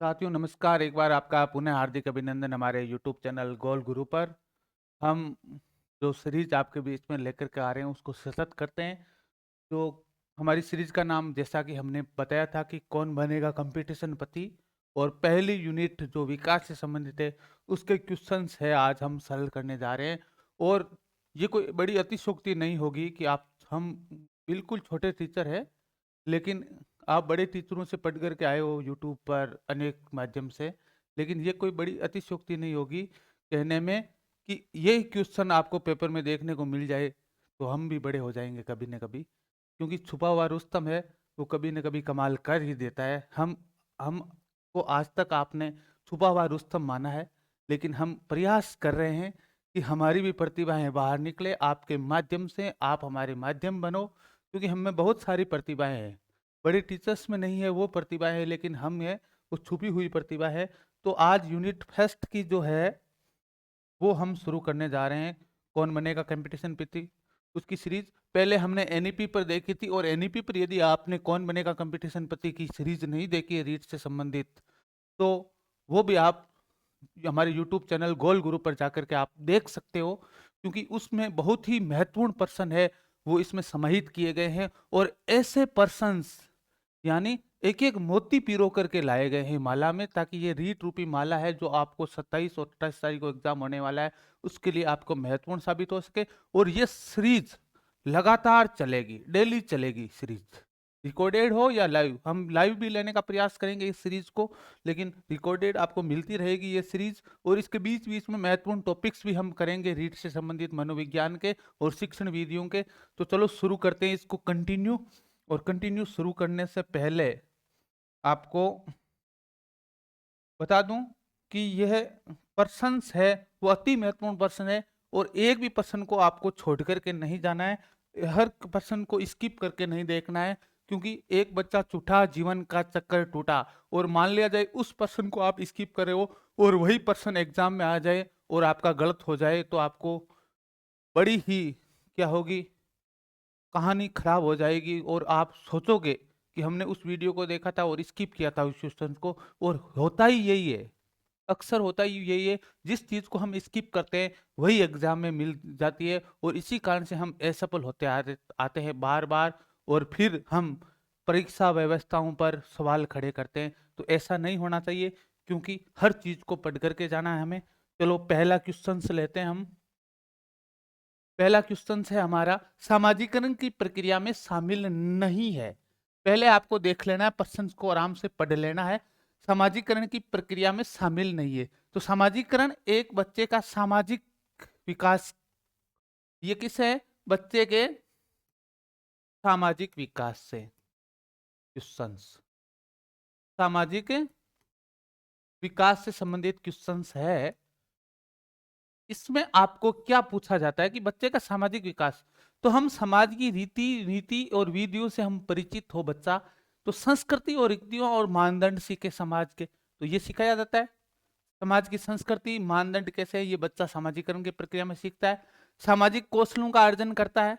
साथियों नमस्कार। एक बार आपका पुनः हार्दिक अभिनंदन हमारे यूट्यूब चैनल गोल गुरु पर। हम जो सीरीज आपके बीच में लेकर के आ रहे हैं उसको सतत करते हैं। तो हमारी सीरीज का नाम जैसा कि हमने बताया था कि कौन बनेगा कंपटीशन पति, और पहली यूनिट जो विकास से संबंधित है उसके क्वेश्चंस है आज हम सरल करने जा रहे हैं। और ये कोई बड़ी अतिशयोक्ति नहीं होगी कि आप हम बिल्कुल छोटे टीचर है, लेकिन आप बड़े टीचरों से पढ़ कर के आए हो यूट्यूब पर अनेक माध्यम से। लेकिन ये कोई बड़ी अतिशयोक्ति नहीं होगी कहने में कि ये क्वेश्चन आपको पेपर में देखने को मिल जाए तो हम भी बड़े हो जाएंगे कभी न कभी। क्योंकि छुपा हुआ रुस्तम है, वो कभी न कभी कमाल कर ही देता है। हम को आज तक आपने छुपा हुआ रुस्तम माना है, लेकिन हम प्रयास कर रहे हैं कि हमारी भी प्रतिभाएं बाहर निकले आपके माध्यम से। आप हमारे माध्यम बनो, क्योंकि हम में बहुत सारी प्रतिभाएं हैं। बड़े टीचर्स में नहीं है वो प्रतिभा है, लेकिन हम में वो छुपी हुई प्रतिभा है। तो आज यूनिट फर्स्ट की जो है वो हम शुरू करने जा रहे हैं, कौन बनेगा कंपटीशन पति, उसकी सीरीज। पहले हमने एनईपी पर देखी थी, और एनईपी पर यदि आपने कौन बनेगा कंपटीशन पति की सीरीज नहीं देखी है रीट से संबंधित, तो वो भी आप हमारे यूट्यूब चैनल गोल गुरु पर जाकर के आप देख सकते हो। क्योंकि उसमें बहुत ही महत्वपूर्ण पर्सन है वो इसमें समाहित किए गए हैं, और ऐसे पर्सन्स यानी एक एक मोती पिरो करके लाए गए हैं माला में, ताकि ये रीट रूपी माला है जो आपको 27 और 28 तारीख को एग्जाम होने वाला है उसके लिए आपको महत्वपूर्ण साबित हो सके। और ये सीरीज लगातार चलेगी, डेली चलेगी सीरीज, रिकॉर्डेड हो या लाइव। हम लाइव भी लेने का प्रयास करेंगे इस सीरीज को, लेकिन रिकॉर्डेड आपको मिलती रहेगी ये सीरीज। और इसके बीच बीच में महत्वपूर्ण टॉपिक्स भी हम करेंगे रीट से संबंधित, मनोविज्ञान के और शिक्षण विधियों के। तो चलो शुरू करते हैं इसको कंटिन्यू। और कंटिन्यू शुरू करने से पहले आपको बता दूं कि यह पर्सन्स है वो अति महत्वपूर्ण पर्सन है, और एक भी पर्सन को आपको छोड़ करके नहीं जाना है, हर पर्सन को स्किप करके नहीं देखना है। क्योंकि एक बच्चा छूटा जीवन का चक्कर टूटा, और मान लिया जाए उस पर्सन को आप स्किप कर रहे हो और वही पर्सन एग्जाम में आ जाए और आपका गलत हो जाए, तो आपको बड़ी ही क्या होगी, कहानी खराब हो जाएगी। और आप सोचोगे कि हमने उस वीडियो को देखा था और स्किप किया था उस क्वेश्चन को। और होता ही यही है, अक्सर होता ही यही है, जिस चीज को हम स्किप करते हैं वही एग्जाम में मिल जाती है, और इसी कारण से हम असफल होते आते हैं बार बार। और फिर हम परीक्षा व्यवस्थाओं पर सवाल खड़े करते हैं। तो ऐसा नहीं होना चाहिए, क्योंकि हर चीज को पढ़ करके जाना है हमें। चलो पहला क्वेश्चन से लेते हैं हम। पहला क्वेश्चन है हमारा, सामाजिकरण की प्रक्रिया में शामिल नहीं है। पहले आपको देख लेना है, प्रश्न को आराम से पढ़ लेना है। सामाजिकरण की प्रक्रिया में शामिल नहीं है, तो सामाजिकरण एक बच्चे का सामाजिक विकास, ये किस है, बच्चे के सामाजिक विकास से क्वेश्चंस, सामाजिक विकास से संबंधित क्वेश्चंस है। इसमें आपको क्या पूछा जाता है कि बच्चे का सामाजिक विकास, तो हम समाज की रीति नीति और विधियों से हम परिचित हो बच्चा, तो संस्कृति और रीतियों और मानदंड सीखे समाज के, तो ये सिखाया जाता है। समाज की संस्कृति मानदंड कैसे है ये बच्चा सामाजिकरण की प्रक्रिया में सीखता है। सामाजिक कौशलों का अर्जन करता है,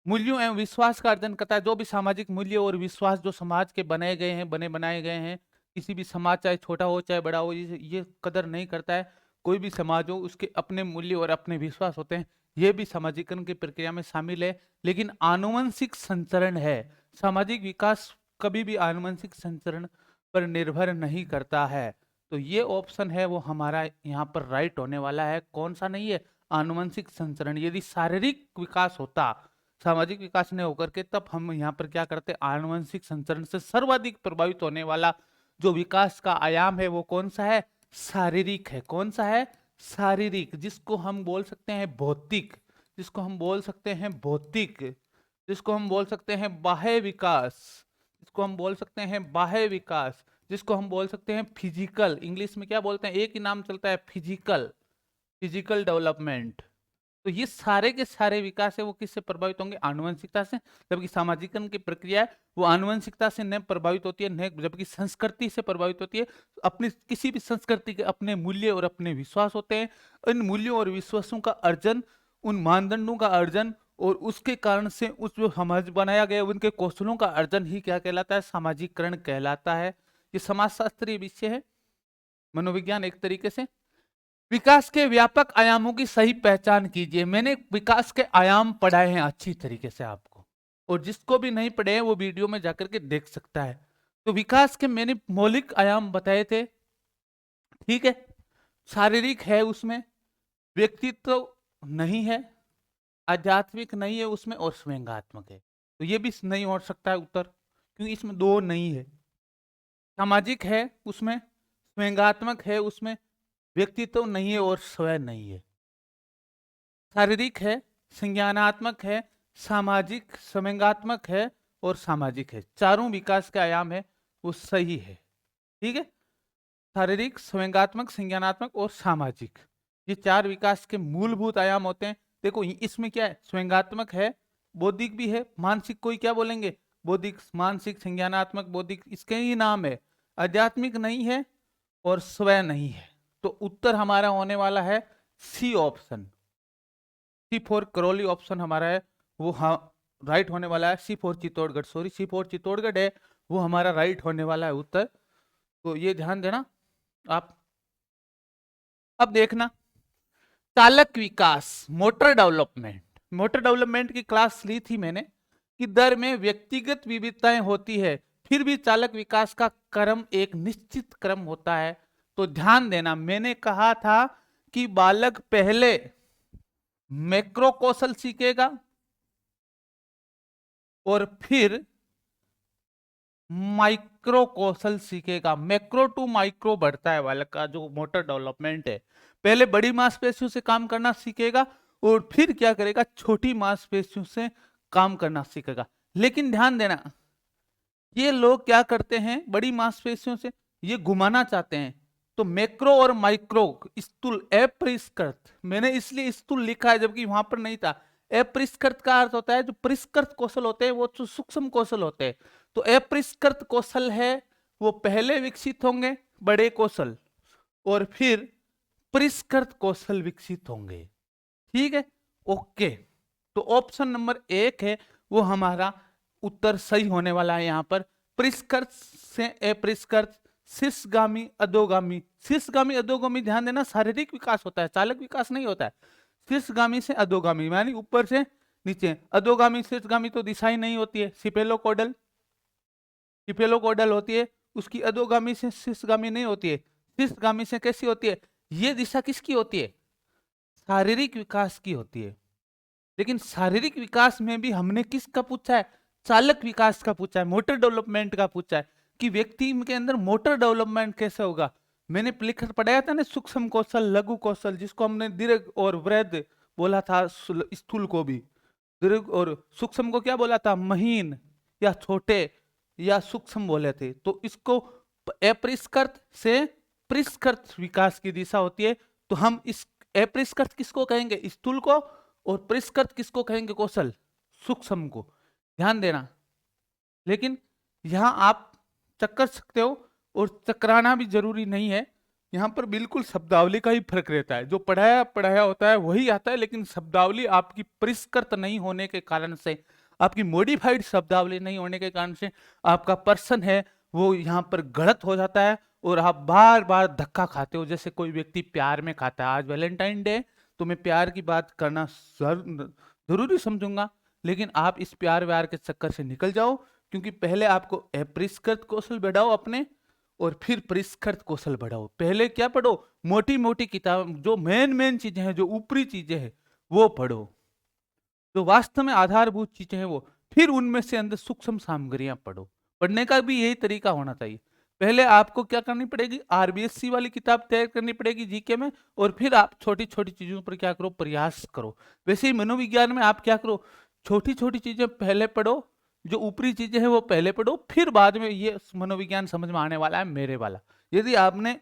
मूल्यों एवं विश्वास का अर्जन करता है। जो भी सामाजिक मूल्य और विश्वास जो समाज के बनाए गए हैं, बने बनाए गए हैं, किसी भी समाज चाहे छोटा हो चाहे बड़ा हो, ये कदर नहीं करता है। कोई भी समाज हो उसके अपने मूल्य और अपने विश्वास होते हैं, ये भी सामाजिकरण की प्रक्रिया में शामिल है। लेकिन आनुवंशिक संचरण है, सामाजिक विकास कभी भी आनुवंशिक संचरण पर निर्भर नहीं करता है। तो ये ऑप्शन है वो हमारा यहाँ पर राइट होने वाला है। कौन सा नहीं है, आनुवंशिक संचरण। यदि शारीरिक विकास होता, सामाजिक विकास ने होकर के, तब हम यहाँ पर क्या करते, आनुवंशिक संचरण से सर्वाधिक प्रभावित होने वाला जो विकास का आयाम है वो कौन सा है, शारीरिक है। कौन सा है, शारीरिक, जिसको हम बोल सकते हैं भौतिक, जिसको हम बोल सकते हैं भौतिक, जिसको हम बोल सकते हैं बाह्य विकास, जिसको हम बोल सकते हैं बाह्य विकास, जिसको हम बोल सकते हैं फिजिकल। इंग्लिश में क्या बोलते हैं, एक ही नाम चलता है, फिजिकल, फिजिकल डेवलपमेंट। तो ये सारे के सारे विकास है वो किससे प्रभावित होंगे, आनुवंशिकता से। जबकि सामाजिकरण की प्रक्रिया है वो आनुवंशिकता से न प्रभावित होती है, न जबकि संस्कृति से प्रभावित होती है। अपनी किसी भी संस्कृति के अपने मूल्य और अपने विश्वास होते हैं। इन मूल्यों और विश्वासों का अर्जन, उन मानदंडों का अर्जन, और उसके कारण से उस जो समाज बनाया गया उनके कौशलों का अर्जन ही क्या कहलाता है, सामाजिकरण कहलाता है। ये समाजशास्त्रीय विषय है, मनोविज्ञान एक तरीके से। विकास के व्यापक आयामों की सही पहचान कीजिए। मैंने विकास के आयाम पढ़ाए हैं अच्छी तरीके से आपको, और जिसको भी नहीं पढ़े हैं वो वीडियो में जाकर के देख सकता है। तो विकास के मैंने मौलिक आयाम बताए थे, ठीक है। शारीरिक है उसमें, व्यक्तित्व नहीं है, आध्यात्मिक नहीं है उसमें, और स्वयंगात्मक है। तो ये भी नहीं हो सकता है उत्तर, क्योंकि इसमें दो नहीं है। सामाजिक है उसमें, स्वयंगात्मक है उसमें, व्यक्तित्व नहीं है और स्वयं नहीं है। शारीरिक है, संज्ञानात्मक है, सामाजिक, स्वयंगात्मक है और सामाजिक है। चारों विकास के आयाम है वो सही है, ठीक है। शारीरिक, स्वयंगात्मक, संज्ञानात्मक और सामाजिक, ये चार विकास के मूलभूत आयाम होते हैं। देखो इसमें क्या है, स्वयंगात्मक है, बौद्धिक भी है, मानसिक कोई क्या बोलेंगे, बौद्धिक, मानसिक, संज्ञानात्मक, बौद्धिक, इसके ही नाम है। आध्यात्मिक नहीं है और स्वयं नहीं है। तो उत्तर हमारा होने वाला है C option, C for Karauli option हमारा है वो, हाँ राइट होने वाला है। C for Chittorgarh, sorry C for Chittorgarh है वो हमारा राइट होने वाला है उत्तर। तो ये ध्यान देना आप। अब देखना, चालक विकास, मोटर डेवलपमेंट। मोटर डेवलपमेंट की क्लास ली थी मैंने कि दर में व्यक्तिगत विविधताएं होती है, फिर भी चालक विकास का क्रम एक निश्चित क्रम होता है। तो ध्यान देना, मैंने कहा था कि बालक पहले मैक्रो कौशल सीखेगा और फिर माइक्रो कौशल सीखेगा। मैक्रो टू माइक्रो बढ़ता है बालक का जो मोटर डेवलपमेंट है। पहले बड़ी मांसपेशियों से काम करना सीखेगा और फिर क्या करेगा, छोटी मांसपेशियों से काम करना सीखेगा। लेकिन ध्यान देना, ये लोग क्या करते हैं, बड़ी मांसपेशियों से ये घुमाना चाहते हैं। तो मैक्रो और माइक्रो, स्थूल अपरिष्कृत, मैंने इसलिए स्थूल लिखा है जबकि वहां पर नहीं था। अपरिष्कृत का अर्थ होता है जो परिष्कृत कौशल होते हैं वो तो सूक्ष्म कौशल होते हैं। तो अपरिष्कृत कौशल है वो पहले विकसित होंगे बड़े कौशल, और फिर परिष्कृत कौशल विकसित होंगे, ठीक है। ओके, तो ऑप्शन नंबर 1 है वो हमारा उत्तर सही होने वाला है। यहां पर परिष्कृत से अपरिष्कृत, शीर्षगामी अधोगामी। शीर्षगामी अधोगामी ध्यान देना, शारीरिक विकास होता है, चालक विकास नहीं होता है। शीर्षगामी से अधोगामी यानी ऊपर से नीचे, अधोगामी शीर्षगामी तो दिशा ही नहीं होती है, सिपेलोकोडल, सिपेलोकोडल होती है, उसकी अधोगामी से शीर्षगामी नहीं होती है। शीर्षगामी से कैसी होती है, ये दिशा किसकी होती है, शारीरिक विकास की होती है। लेकिन शारीरिक विकास में भी हमने किसका पूछा है, चालक विकास का पूछा है, मोटर डेवलपमेंट का पूछा है कि व्यक्ति के अंदर मोटर डेवलपमेंट कैसे होगा। मैंने लिखकर पढ़ाया था ना, सूक्ष्म कौशल, लघु कौशल, जिसको हमने दीर्घ और वृहद बोला था, स्थूल को भी दीर्घ, और सूक्ष्म को क्या बोला था, महीन या छोटे या सूक्ष्म बोले थे। तो इसको अपरिष्कृत से परिष्कृत विकास की दिशा होती है। तो हम इस अपरिष्कृत किसको कहेंगे, स्थूल को, और परिष्कृत किसको कहेंगे, कौशल, सूक्ष्म को। ध्यान देना, लेकिन यहां आप चक्कर सकते हो और चक्राना भी जरूरी नहीं है। यहां पर बिल्कुल शब्दावली का ही फर्क रहता है, जो पढ़ाया पढ़ाया होता है वही आता है, लेकिन शब्दावली आपकी परिष्कृत नहीं होने के कारण से, आपकी मॉडिफाइड शब्दावली नहीं होने के कारण से आपका पर्सन है वो यहाँ पर गलत हो जाता है और आप बार बार धक्का खाते हो। जैसे कोई व्यक्ति प्यार में खाता है, आज वैलेंटाइन डे, तो मैं प्यार की बात करना जरूरी समझूंगा, लेकिन आप इस प्यार व्यार के चक्कर से निकल जाओ, क्योंकि पहले आपको अपरिष्कृत कौशल बढ़ाओ अपने, और फिर परिष्कृत कौशल बढ़ाओ। पहले क्या पढ़ो, मोटी मोटी किताब, जो मेन चीजें हैं, जो ऊपरी चीजें हैं वो पढ़ो, जो वास्तव में आधारभूत चीजें हैं वो, फिर उनमें से अंदर सूक्ष्म सामग्रियां पढ़ो। पढ़ने का भी यही तरीका होना चाहिए। पहले आपको क्या करनी पड़ेगी, आरबीएससी वाली किताब तैयार करनी पड़ेगी जीके में, और फिर आप छोटी छोटी चीजों पर क्या करो, प्रयास करो। वैसे ही मनोविज्ञान में आप क्या करो, छोटी छोटी चीजें पहले पढ़ो, जो ऊपरी चीजें हैं वो पहले पढ़ो, फिर बाद में ये मनोविज्ञान समझ में आने वाला है मेरे वाला। यदि आपने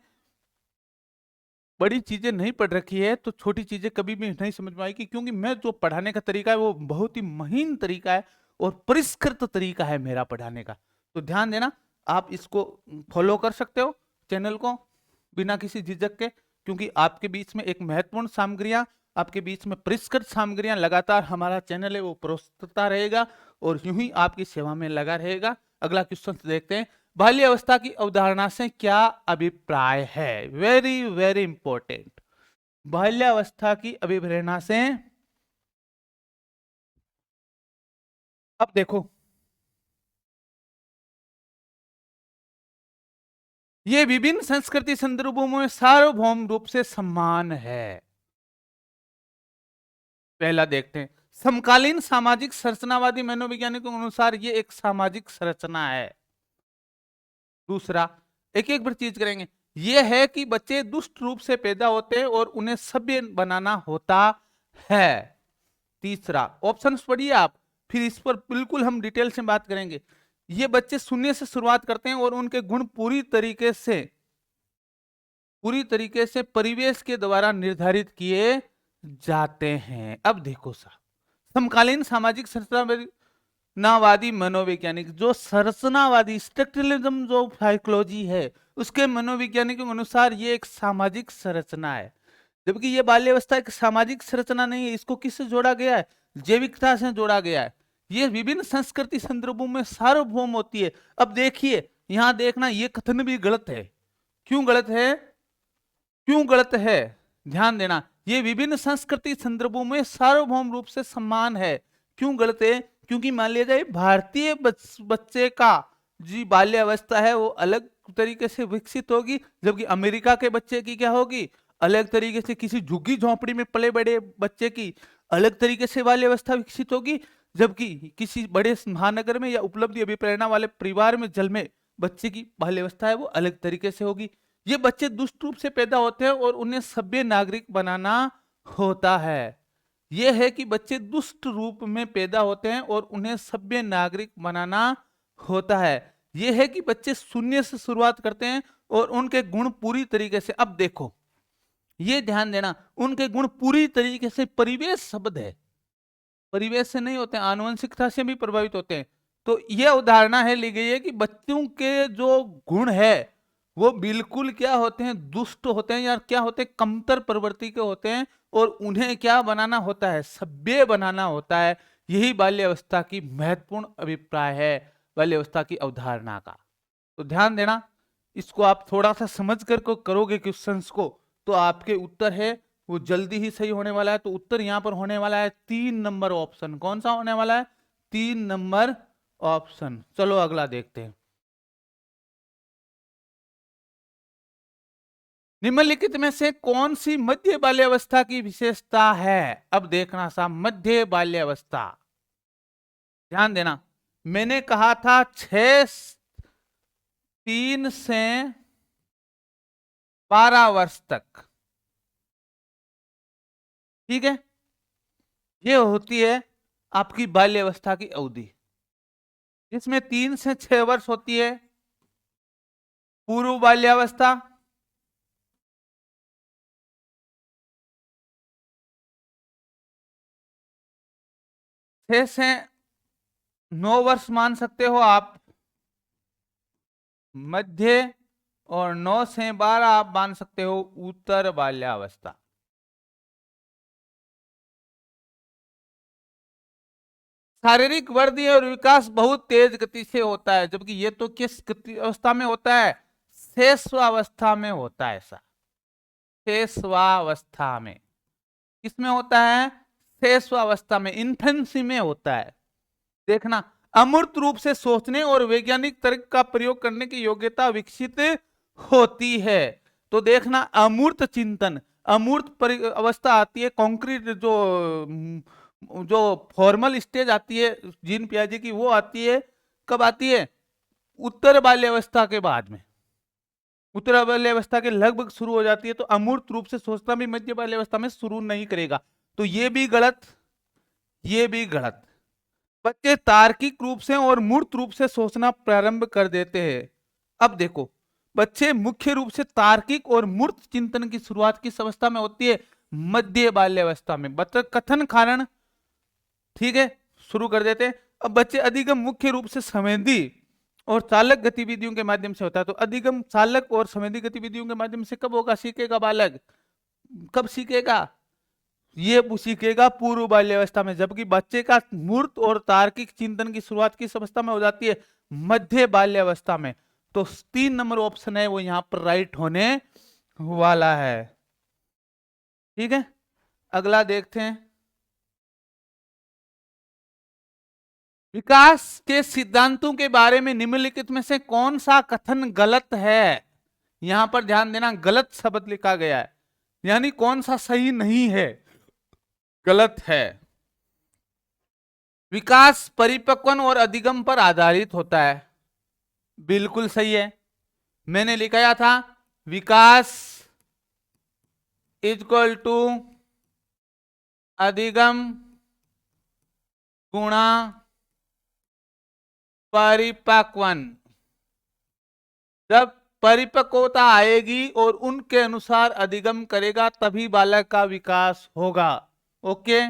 बड़ी चीजें नहीं पढ़ रखी है तो छोटी चीजें कभी भी नहीं समझ में आएगी, क्योंकि मैं जो पढ़ाने का तरीका है वो बहुत ही महीन तरीका है और परिष्कृत तरीका है मेरा पढ़ाने का। तो ध्यान देना, आप इसको फॉलो कर सकते हो चैनल को बिना किसी झिझक के, क्योंकि आपके बीच में एक महत्वपूर्ण सामग्रियां, आपके बीच में परिष्कृत सामग्रियां लगातार हमारा चैनल है वो प्रस्तुतता रहेगा और यूं ही आपकी सेवा में लगा रहेगा। अगला क्वेश्चन देखते हैं, बाल्यावस्था की अवधारणा से क्या अभिप्राय है? Very very important. बाल्यावस्था की अभिप्रेरणा से अब देखो, ये विभिन्न संस्कृति संदर्भों में सार्वभौम रूप से समान है। पहला देखते हैं, समकालीन सामाजिक संरचनावादी मनोवैज्ञानिकों के अनुसार ये एक सामाजिक संरचना है। दूसरा, एक एक बार चीज करेंगे, ये है कि बच्चे दुष्ट रूप से पैदा होते हैं और उन्हें सभ्य बनाना होता है। तीसरा, ऑप्शंस पढ़िए आप, फिर इस पर बिल्कुल हम डिटेल से बात करेंगे। ये बच्चे शून्य से शुरुआत करते हैं और उनके गुण पूरी तरीके से परिवेश के द्वारा निर्धारित किए जाते हैं। अब देखो साहब, समकालीन सामाजिक संरचनावादी मनोवैज्ञानिक, जो संरचनावादी स्ट्रक्चरलिज्म जो साइकोलॉजी है, उसके मनोवैज्ञानिकों के अनुसार ये एक सामाजिक संरचना है। जबकि ये बाल्यावस्था एक सामाजिक संरचना नहीं है। इसको किससे जोड़ा गया है? जैविकता से जोड़ा गया है। ये विभिन्न संस्कृति संदर्भों में सार्वभौम होती है। अब देखिए, यहां देखना, ये कथन भी गलत है। क्यों गलत है? क्यों गलत है? ध्यान देना, ये विभिन्न संस्कृति संदर्भों में सार्वभौम रूप से समान है। क्यों गलत है? क्योंकि मान लिया जाए भारतीय बच्चे का जी बाल्यावस्था है वो अलग तरीके से विकसित होगी, जबकि अमेरिका के बच्चे की क्या होगी? अलग तरीके से। किसी झुग्गी झोंपड़ी में पले बड़े बच्चे की अलग तरीके से बाल्यावस्था विकसित होगी, जबकि किसी बड़े महानगर में या उपलब्धि अभिप्रेरणा वाले परिवार में जन्मे बच्चे की बाल्यावस्था है वो अलग तरीके से होगी। ये बच्चे दुष्ट रूप से पैदा होते हैं और उन्हें सभ्य नागरिक बनाना होता है। यह है कि बच्चे दुष्ट रूप में पैदा होते हैं और उन्हें सभ्य नागरिक बनाना होता है। यह है कि बच्चे शून्य से शुरुआत करते हैं और उनके गुण पूरी तरीके से, अब देखो ये ध्यान देना, उनके गुण पूरी तरीके से, परिवेश शब्द है, परिवेश से नहीं होते, आनुवंशिकता से भी प्रभावित होते हैं। तो यह उदाहरणा है ली गई है कि बच्चों के जो गुण है वो बिल्कुल क्या होते हैं? दुष्ट होते हैं, या क्या होते हैं? कमतर प्रवृत्ति के होते हैं, और उन्हें क्या बनाना होता है? सभ्य बनाना होता है। यही बाल्यावस्था की महत्वपूर्ण अभिप्राय है, बाल्यावस्था की अवधारणा का। तो ध्यान देना, इसको आप थोड़ा सा समझ कर को करोगे क्वेश्चंस को, तो आपके उत्तर है वो जल्दी ही सही होने वाला है। तो उत्तर यहां पर होने वाला है 3 नंबर ऑप्शन। कौन सा होने वाला है? 3 नंबर ऑप्शन। चलो अगला देखते हैं। निम्नलिखित में से कौन सी मध्य बाल्यावस्था की विशेषता है? अब देखना साहब, मध्य बाल्यावस्था, ध्यान देना, मैंने कहा था 3 से 12 वर्ष तक, ठीक है, ये होती है आपकी बाल्यावस्था की अवधि। इसमें 3 से 6 वर्ष होती है पूर्व बाल्यावस्था, 6 से 9 वर्ष मान सकते हो आप मध्य, और 9 से 12 आप मान सकते हो उत्तर बाल्यावस्था। शारीरिक वृद्धि और विकास बहुत तेज गति से होता है, जबकि ये तो किस अवस्था में होता है? शेषवावस्था में होता है। ऐसा शेषवावस्था में, किसमें होता है? शेषवावस्था में, इन्फेंसी में होता है। देखना, अमूर्त रूप से सोचने और वैज्ञानिक तर्क का प्रयोग करने की योग्यता विकसित होती है। तो देखना, अमूर्त चिंतन, अमूर्त अवस्था आती है, कॉन्क्रीट जो फॉर्मल स्टेज आती है जीन पियाजे की, वो आती है कब आती है? उत्तर बाल्यावस्था के बाद में, उत्तर बाल्यावस्था के लगभग शुरू हो जाती है। तो अमूर्त रूप से सोचना भी मध्य बाल्यावस्था में शुरू नहीं करेगा। तो ये भी गलत, ये भी गलत। बच्चे तार्किक रूप से और मूर्त रूप से सोचना प्रारंभ कर देते हैं। अब देखो, बच्चे मुख्य रूप से तार्किक और मूर्त चिंतन की शुरुआत किस अवस्था में होती है? मध्य बाल्यावस्था में। कथन कारण, ठीक है, शुरू कर देते हैं। अब बच्चे अधिगम मुख्य रूप से संवेदी और चालक गतिविधियों के माध्यम से होता है। तो अधिगम चालक और संवेदी गतिविधियों के माध्यम से कब होगा? सीखेगा बालक, कब सीखेगा? ये सीखेगा पूर्व बाल्यावस्था में। जबकि बच्चे का मूर्त और तार्किक चिंतन की शुरुआत किस अवस्था में हो जाती है? मध्य बाल्यावस्था में। तो 3 नंबर ऑप्शन है वो यहां पर राइट होने वाला है। ठीक है, अगला देखते हैं। विकास के सिद्धांतों के बारे में निम्नलिखित में से कौन सा कथन गलत है? यहां पर ध्यान देना, गलत शब्द लिखा गया है, यानी कौन सा सही नहीं है, गलत है। विकास परिपक्वन और अधिगम पर आधारित होता है, बिल्कुल सही है। मैंने लिखाया था विकास इक्वल टू अधिगम गुणा परिपक्वन। जब परिपक्वता आएगी और उनके अनुसार अधिगम करेगा तभी बालक का विकास होगा। ओके,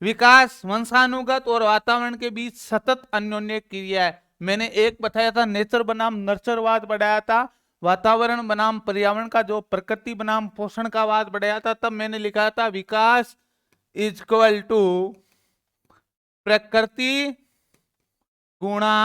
विकास वंशानुगत और वातावरण के बीच सतत अन्योन्य क्रिया है। मैंने एक बताया था नेचर बनाम नर्चरवाद बढ़ाया था, वातावरण बनाम पर्यावरण का, जो प्रकृति बनाम पोषण का वाद बढ़ाया था। तब मैंने लिखा था विकास इक्वल टू प्रकृति गुणा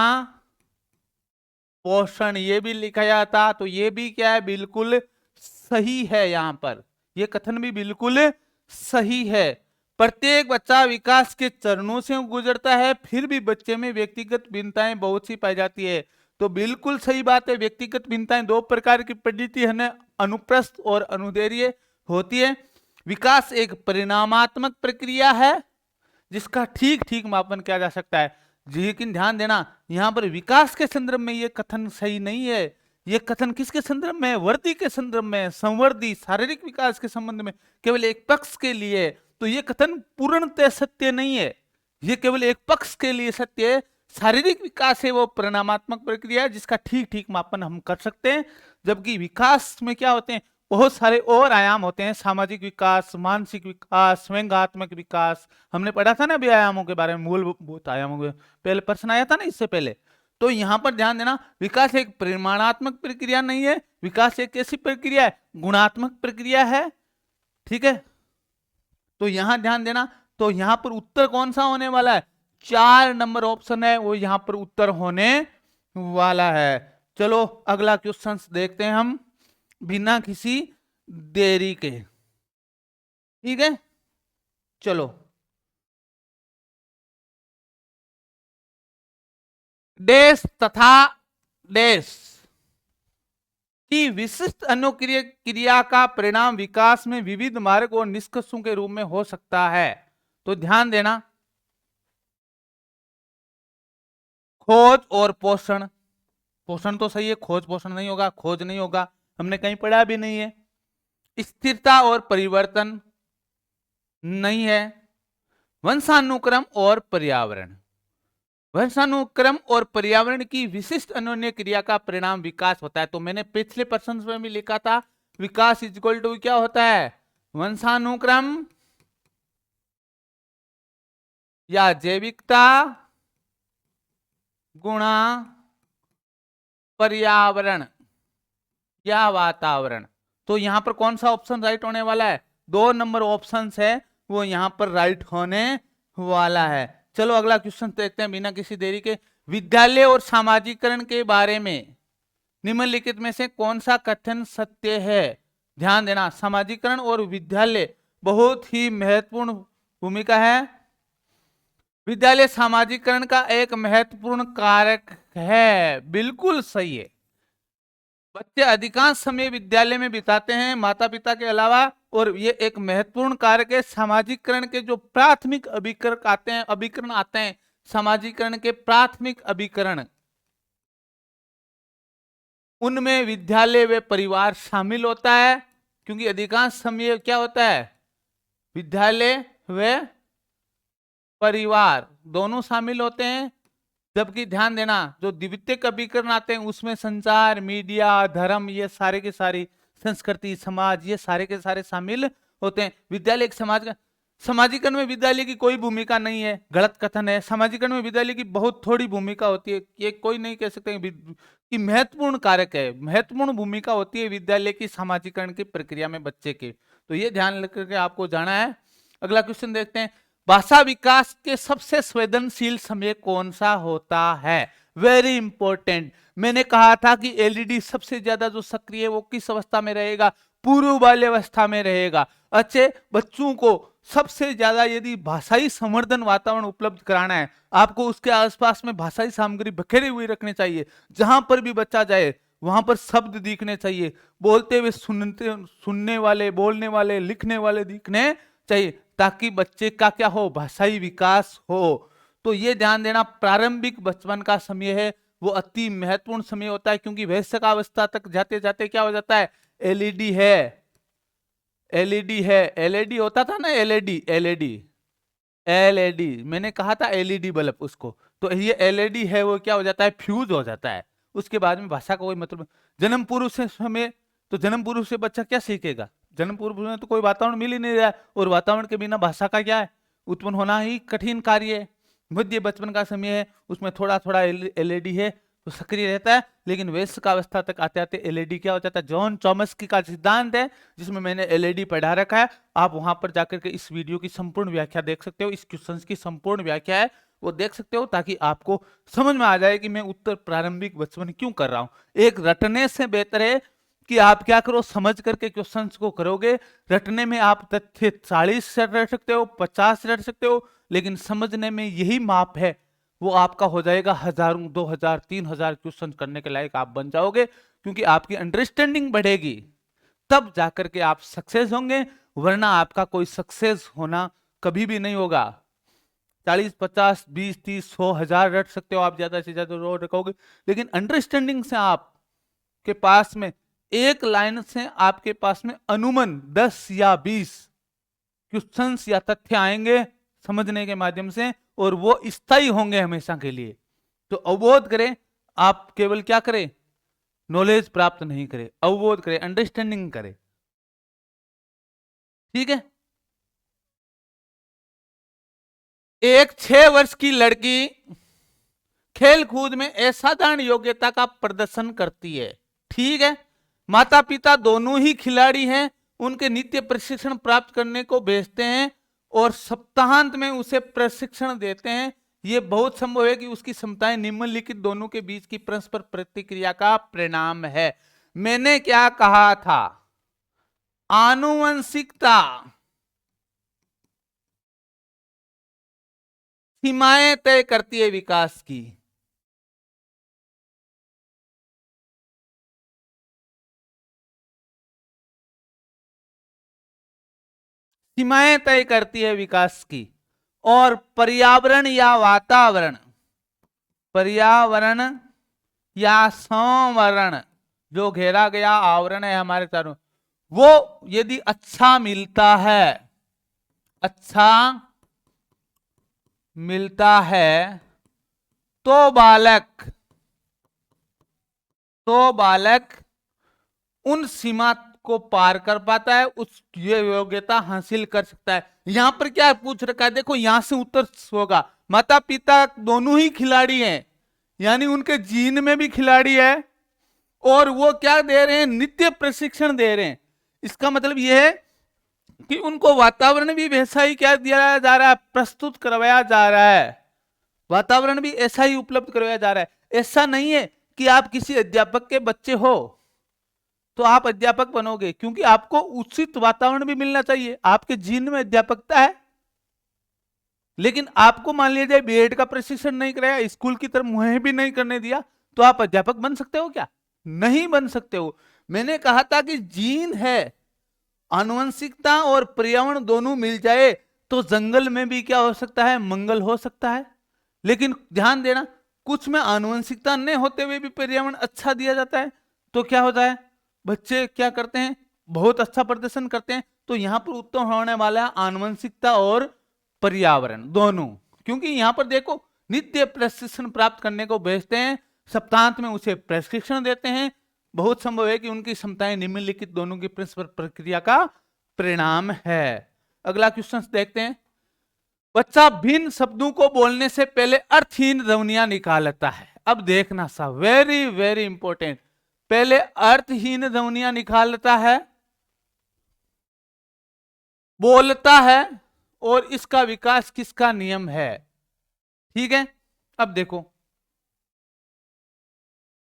पोषण, ये भी लिखाया था। तो ये भी क्या है, बिल्कुल सही है। यहां पर ये कथन भी बिल्कुल सही है। प्रत्येक बच्चा विकास के चरणों से गुजरता है, फिर भी बच्चे में व्यक्तिगत भिन्नताएं बहुत सी पाई जाती है। तो बिल्कुल सही बात है, व्यक्तिगत भिन्नताएं दो प्रकार की पद्धति है, अनुप्रस्थ और अनुदैर्घ्य होती है। विकास एक परिणामात्मक प्रक्रिया है जिसका ठीक ठीक मापन किया जा सकता है। लेकिन ध्यान देना, यहां पर विकास के संदर्भ में यह कथन सही नहीं है। यह कथन किसके संदर्भ में है? वृद्धि के संदर्भ में, संवर्धी शारीरिक विकास के संबंध में, केवल एक पक्ष के लिए। तो यह कथन पूर्णतः सत्य नहीं है, यह केवल एक पक्ष के लिए सत्य है। शारीरिक विकास है वो परिणामात्मक प्रक्रिया है जिसका ठीक ठीक मापन हम कर सकते हैं। जबकि विकास में क्या होते हैं, बहुत सारे और आयाम होते हैं, सामाजिक विकास, मानसिक विकास, व्यंग्यात्मक विकास। हमने पढ़ा था ना अभी आयामों के बारे में, मूलभूत आयामों के पहले प्रश्न आया था ना इससे पहले। तो यहां पर ध्यान देना, विकास एक परिमाणात्मक प्रक्रिया नहीं है, विकास एक कैसी प्रक्रिया है, गुणात्मक प्रक्रिया है। ठीक है, तो यहां ध्यान देना। तो यहां पर उत्तर कौन सा होने वाला है? 4 नंबर ऑप्शन है वो यहां पर उत्तर होने वाला है। चलो अगला क्वेश्चन देखते हैं हम बिना किसी देरी के। ठीक है, चलो डैश तथा डैश की विशिष्ट अनुक्रिया क्रिया का परिणाम विकास में विविध मार्ग और निष्कर्षों के रूप में हो सकता है। तो ध्यान देना, खोज और पोषण। पोषण तो सही है, खोज पोषण नहीं होगा, खोज नहीं होगा, हमने कहीं पढ़ा भी नहीं है। स्थिरता और परिवर्तन नहीं है। वंशानुक्रम और पर्यावरण, वंशानुक्रम और पर्यावरण की विशिष्ट अन्योन्य क्रिया का परिणाम विकास होता है। तो मैंने पिछले प्रश्न में भी लिखा था विकास इक्वल टू क्या होता है, वंशानुक्रम या जैविकता गुणा पर्यावरण या वातावरण। तो यहां पर कौन सा ऑप्शन राइट होने वाला है? 2 नंबर ऑप्शन है वो यहां पर राइट होने वाला है। चलो अगला क्वेश्चन देखते हैं बिना किसी देरी के। विद्यालय और सामाजिकरण के बारे में निम्नलिखित में से कौन सा कथन सत्य है? ध्यान देना, सामाजिकरण और विद्यालय बहुत ही महत्वपूर्ण भूमिका है। विद्यालय सामाजिकरण का एक महत्वपूर्ण कारक है, बिल्कुल सही है। बच्चे अधिकांश समय विद्यालय में बिताते हैं माता पिता के अलावा, और ये एक महत्वपूर्ण कारक है। सामाजिकरण के जो प्राथमिक अभिकरण आते हैं, सामाजिकरण के प्राथमिक अभिकरण, उनमें विद्यालय व परिवार शामिल होता है। क्योंकि अधिकांश समय क्या होता है, विद्यालय व परिवार दोनों शामिल होते हैं। जबकि ध्यान देना, जो द्वितीयक अभिकरण आते हैं उसमें संचार, मीडिया, धर्म, ये सारे के सारी, संस्कृति, समाज, ये सारे के सारे शामिल होते हैं। विद्यालय एक समाज का, सामाजिकरण में विद्यालय की कोई भूमिका नहीं है, गलत कथन है। सामाजिकरण में विद्यालय की बहुत थोड़ी भूमिका होती है, ये कोई नहीं कह सकते कि महत्वपूर्ण कारक है। महत्वपूर्ण भूमिका होती है विद्यालय की सामाजिकरण की प्रक्रिया में बच्चे के। तो ये ध्यान रख करके आपको जाना है। अगला क्वेश्चन देखते हैं, भाषा विकास के सबसे संवेदनशील समय कौन सा होता है? Very important. मैंने कहा था कि एलईडी सबसे ज्यादा जो सक्रिय है वो किस अवस्था में रहेगा? पूर्व बाल्यावस्था में रहेगा। अच्छे बच्चों को सबसे ज्यादा यदि भाषाई संवर्धन वातावरण उपलब्ध कराना है, आपको उसके आसपास में भाषाई सामग्री बखेरी हुई रखनी चाहिए। जहां पर भी बच्चा जाए वहां पर शब्द दिखने चाहिए, बोलते हुए सुनने वाले, बोलने वाले, लिखने वाले दिखने चाहिए, ताकि बच्चे का क्या हो, भाषाई विकास हो। तो ये ध्यान देना, प्रारंभिक बचपन का समय है वो अति महत्वपूर्ण समय होता है, क्योंकि वयस्कावस्था तक जाते जाते क्या हो जाता है, एलईडी है, एलईडी है, एलईडी होता था ना, एलईडी एलईडी एलईडी, मैंने कहा था एलईडी बल्ब उसको, तो ये एलईडी है वो क्या हो जाता है, फ्यूज हो जाता है। उसके बाद में भाषा का कोई मतलब, जन्म पूर्व से समय, तो जन्म पूर्व से बच्चा क्या सीखेगा? जन्म पूर्व में तो कोई वातावरण मिल ही नहीं रहा है, और वातावरण के बिना भाषा का क्या है, उत्पन्न होना ही कठिन कार्य है। मध्य बचपन का समय है, उसमें थोड़ा थोड़ा एलईडी है तो सक्रिय रहता है, लेकिन वयस्क अवस्था तक आते आते एलईडी क्या हो जाता है। जॉन चॉमस्की का सिद्धांत है जिसमें मैंने एलईडी पढ़ा रखा है, आप वहां पर जाकर के इस वीडियो की संपूर्ण व्याख्या देख सकते हो, इस क्वेश्चन की संपूर्ण व्याख्या है वो देख सकते हो, ताकि आपको समझ में आ जाए कि मैं उत्तर प्रारंभिक बचपन क्यों कर रहा हूं। एक रटने से बेहतर है कि आप क्या करो, समझ करके क्वेश्चंस को करोगे। रटने में आप तथ्य 40 से रट सकते हो, 50 से रट सकते हो, लेकिन समझने में यही माप है, वो आपका हो जाएगा 1000, 2000, 3000 क्वेश्चन करने के लायक आप बन जाओगे, क्योंकि आपकी अंडरस्टैंडिंग बढ़ेगी, तब जाकर के आप सक्सेस होंगे, वरना आपका कोई सक्सेस होना कभी भी नहीं होगा। 40, 50, 20, 30, 100, 1000 रट सकते हो आप, ज्यादा से ज्यादा रोज रखोगे, लेकिन अंडरस्टैंडिंग से आप के पास में एक लाइन से आपके पास में अनुमान 10 या 20 क्वेश्चंस या तथ्य आएंगे समझने के माध्यम से, और वो स्थायी होंगे हमेशा के लिए। तो अवबोध करें, आप केवल क्या करें, नॉलेज प्राप्त नहीं करें, अवबोध करें, अंडरस्टैंडिंग करें, ठीक है। एक 6 वर्ष की लड़की खेल कूद में असाधारण योग्यता का प्रदर्शन करती है, ठीक है। माता पिता दोनों ही खिलाड़ी हैं, उनके नित्य प्रशिक्षण प्राप्त करने को भेजते हैं और सप्ताहांत में उसे प्रशिक्षण देते हैं। यह बहुत संभव है कि उसकी क्षमताएं निम्नलिखित दोनों के बीच की परस्पर प्रतिक्रिया का परिणाम है। मैंने क्या कहा था, आनुवंशिकता सीमाएं तय करती है विकास की, सीमाएं तय करती है विकास की, और पर्यावरण या वातावरण, पर्यावरण या संवरण, जो घेरा गया आवरण है हमारे चारों, वो यदि अच्छा मिलता है, अच्छा मिलता है, तो बालक उन सीमा को पार कर पाता है, उस ये योग्यता हासिल कर सकता है। यहां पर क्या पूछ रखा है, देखो यहां से उत्तर होगा, माता पिता दोनों ही खिलाड़ी हैं, यानी उनके जीन में भी खिलाड़ी है, और वो क्या दे रहे हैं, नित्य प्रशिक्षण दे रहे हैं। इसका मतलब यह है कि उनको वातावरण भी वैसा ही क्या दिया जा रहा है, प्रस्तुत करवाया जा रहा है, वातावरण भी ऐसा ही उपलब्ध करवाया जा रहा है। ऐसा नहीं है कि आप किसी अध्यापक के बच्चे हो तो आप अध्यापक बनोगे, क्योंकि आपको उचित वातावरण भी मिलना चाहिए। आपके जीन में अध्यापकता है, लेकिन आपको मान लीजिए बीएड का प्रशिक्षण नहीं कराया, स्कूल की तरफ मुंह भी नहीं करने दिया, तो आप अध्यापक बन सकते हो क्या? नहीं बन सकते हो। मैंने कहा था कि जीन है, आनुवंशिकता और पर्यावरण दोनों मिल जाए तो जंगल में भी क्या हो सकता है, मंगल हो सकता है। लेकिन ध्यान देना, कुछ में आनुवंशिकता नहीं होते हुए भी पर्यावरण अच्छा दिया जाता है, तो क्या होता है, बच्चे क्या करते हैं, बहुत अच्छा प्रदर्शन करते हैं। तो यहां पर उत्तम होने वाला है आनुवंशिकता और पर्यावरण दोनों, क्योंकि यहां पर देखो नित्य प्रशिक्षण प्राप्त करने को भेजते हैं, सप्ताहांत में उसे प्रशिक्षण देते हैं, बहुत संभव है कि उनकी क्षमताएं निम्नलिखित दोनों की परस्पर प्रक्रिया का परिणाम है। अगला क्वेश्चन देखते हैं। बच्चा भिन्न शब्दों को बोलने से पहले अर्थहीन ध्वनियां निकालता है। अब देखना सा, वेरी वेरी इंपॉर्टेंट, पहले अर्थहीन ध्वनियां निकालता है, बोलता है, और इसका विकास किसका नियम है, ठीक है। अब देखो,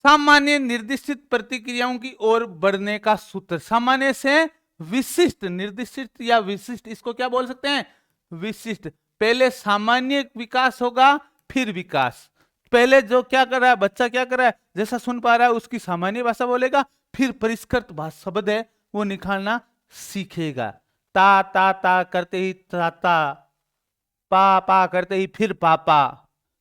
सामान्य निर्दिष्ट प्रतिक्रियाओं की ओर बढ़ने का सूत्र। सामान्य से विशिष्ट, निर्दिष्ट या विशिष्ट, इसको क्या बोल सकते हैं? विशिष्ट। पहले सामान्य विकास होगा, फिर विकास। पहले जो क्या कर रहा है बच्चा, क्या कर रहा है, जैसा सुन पा रहा है उसकी सामान्य भाषा बोलेगा, फिर परिष्कृत शब्द है वो निकालना सीखेगा। ता करते ही ताता, पा करते ही फिर पापा।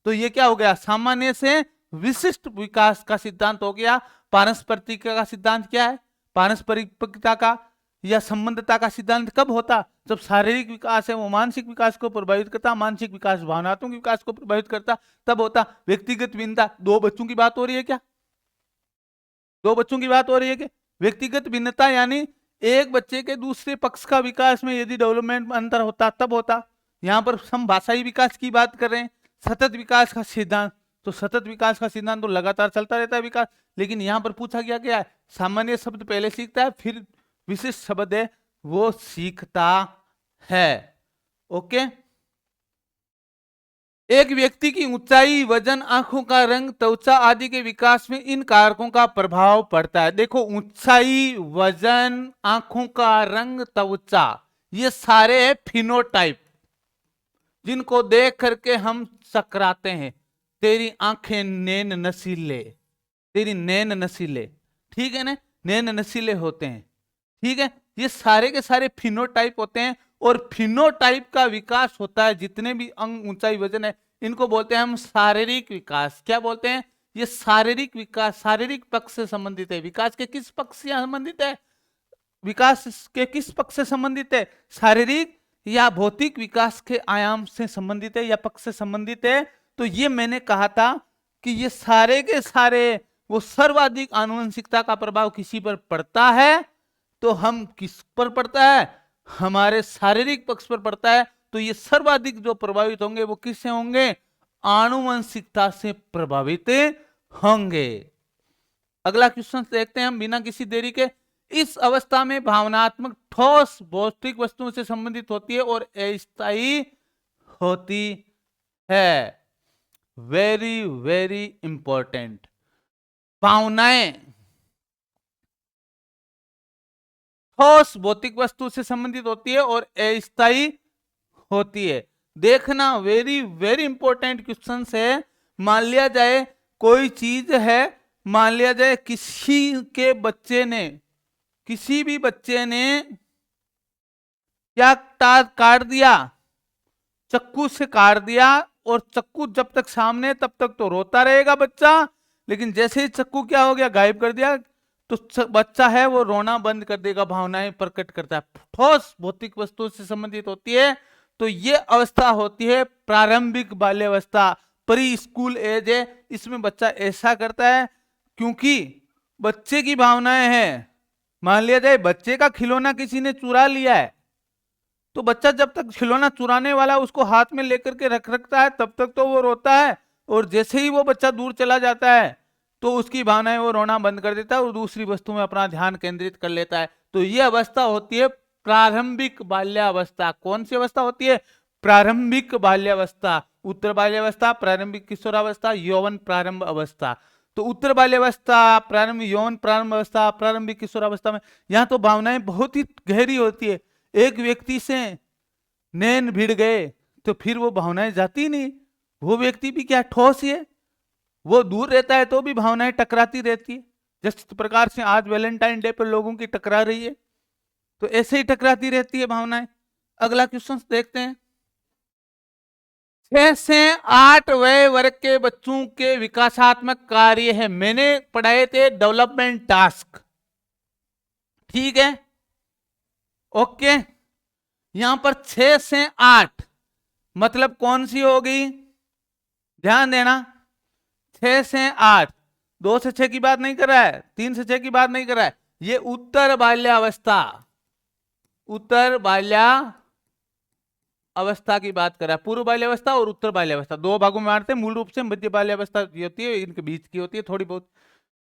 तो ये क्या हो गया? सामान्य से विशिष्ट विकास का सिद्धांत हो गया। पारस्परिकता का सिद्धांत क्या है? पारस्परिकता का या संबंधता का सिद्धांत कब होता? जब शारीरिक विकास है वो मानसिक विकास को प्रभावित करता, मानसिक विकास भावनात्मक विकास को प्रभावित करता, तब होता। व्यक्तिगत भिन्नता, दो बच्चों की बात हो रही है क्या? दो बच्चों की बात हो रही है कि व्यक्तिगत भिन्नता यानी एक बच्चे के दूसरे पक्ष का विकास में यदि डेवलपमेंट अंतर होता तब होता। यहां पर हम भाषाई विकास की बात कर रहे हैं। सतत विकास का सिद्धांत, तो सतत विकास का सिद्धांत तो लगातार चलता रहता है विकास, लेकिन यहां पर पूछा गया क्या है? सामान्य शब्द पहले सीखता है, फिर विशिष्ट शब्द है वो सीखता है। ओके। एक व्यक्ति की ऊंचाई, वजन, आंखों का रंग, त्वचा आदि के विकास में इन कारकों का प्रभाव पड़ता है। देखो, ऊंचाई, वजन, आंखों का रंग, त्वचा, ये सारे हैं फिनोटाइप, जिनको देख करके हम चकराते हैं। तेरी आंखें नैन नसीले, तेरी नैन नसीले, ठीक है ना, नैन नसीले होते हैं, ठीक है। ये सारे के सारे फिनोटाइप होते हैं, और फिनोटाइप का विकास होता है। जितने भी अंग, ऊंचाई, वजन है, इनको बोलते हैं हम शारीरिक विकास। क्या बोलते हैं? ये शारीरिक विकास, शारीरिक पक्ष से संबंधित है। विकास के किस पक्ष से संबंधित है? विकास के किस पक्ष से संबंधित है? शारीरिक या भौतिक विकास के आयाम से संबंधित है या पक्ष से संबंधित है। तो ये मैंने कहा था कि ये सारे के सारे वो सर्वाधिक आनुवंशिकता का प्रभाव किसी पर पड़ता है, तो हम किस पर पड़ता है? हमारे शारीरिक पक्ष पर पड़ता है। तो ये सर्वाधिक जो प्रभावित होंगे वो किससे होंगे? आनुवंशिकता से प्रभावित होंगे। अगला क्वेश्चन देखते हैं हम बिना किसी देरी के। इस अवस्था में भावनात्मक ठोस भौतिक वस्तुओं से संबंधित होती है और अस्थायी होती है। Very very important. भावनाएं ठोस भौतिक वस्तु से संबंधित होती है और अस्थायी होती है। देखना, वेरी वेरी इंपॉर्टेंट क्वेश्चन है। मान लिया जाए कोई चीज है, मान लिया जाए किसी भी बच्चे ने क्या काट दिया? चक्कू से काट दिया, और चक्कू जब तक सामने तब तक तो रोता रहेगा बच्चा, लेकिन जैसे ही चक्कू क्या हो गया, गायब कर दिया, तो बच्चा है वो रोना बंद कर देगा, भावनाएं प्रकट करता है। ठोस भौतिक वस्तुओं से संबंधित होती है। तो ये अवस्था होती है प्रारंभिक बाल्यावस्था, प्री स्कूल एज है। इसमें बच्चा ऐसा करता है क्योंकि बच्चे की भावनाएं हैं। मान लिया जाए बच्चे का खिलौना किसी ने चुरा लिया है, तो बच्चा जब तक खिलौना चुराने वाला उसको हाथ में लेकर के रखता है तब तक तो वो रोता है, और जैसे ही वो बच्चा दूर चला जाता है तो उसकी भावनाएं वो रोना बंद कर देता है और दूसरी वस्तु में अपना ध्यान केंद्रित कर लेता है। तो ये अवस्था होती है प्रारंभिक बाल्यावस्था। कौन सी अवस्था होती है? प्रारंभिक बाल्यावस्था, उत्तर बाल्यावस्था, प्रारंभिक किशोरावस्था, यौवन प्रारंभ अवस्था। तो उत्तर बाल्यावस्था, प्रारंभ यौवन प्रारंभ अवस्था, प्रारंभिक किशोरावस्था में यहाँ तो भावनाएं बहुत ही गहरी होती है। एक व्यक्ति से नैन भिड़ गए तो फिर वो भावनाएं जाती नहीं। वो व्यक्ति भी क्या ठोस ही है, वो दूर रहता है तो भी भावनाएं टकराती रहती है। जिस प्रकार से आज वैलेंटाइन डे पर लोगों की टकरा रही है, तो ऐसे ही टकराती रहती है भावनाएं। अगला क्वेश्चन देखते हैं। 6 से 8 वय वर्ग के बच्चों के विकासात्मक कार्य है। मैंने पढ़ाए थे डेवलपमेंट टास्क, ठीक है, ओके। यहां पर 6 से 8 मतलब कौन सी होगी? ध्यान देना, 6 से 8, 2 से 6 की बात नहीं कर रहा है, 3 से 6 की बात नहीं कर रहा है। ये उत्तर बाल्यावस्था, उत्तर बाल्यावस्था की बात कर रहा है। पूर्व बाल्यावस्था और उत्तर बाल्यावस्था दो भागों में बांटते हैं। मूल रूप से मध्य बाल्यावस्था होती है, इनके बीच की होती है थोड़ी बहुत।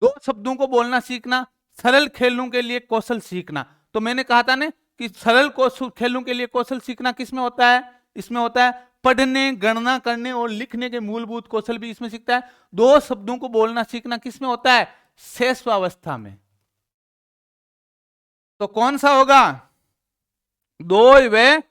दो शब्दों को बोलना सीखना, सरल खेलों के लिए कौशल सीखना। तो मैंने कहा था ना कि सरल खेलों के लिए कौशल सीखना किसमें होता है? इसमें होता है पढ़ने, गणना करने और लिखने के मूलभूत कौशल भी इसमें सीखता है। दो शब्दों को बोलना सीखना किसमें होता है? शेषवावस्था में। तो कौन सा होगा? 2 व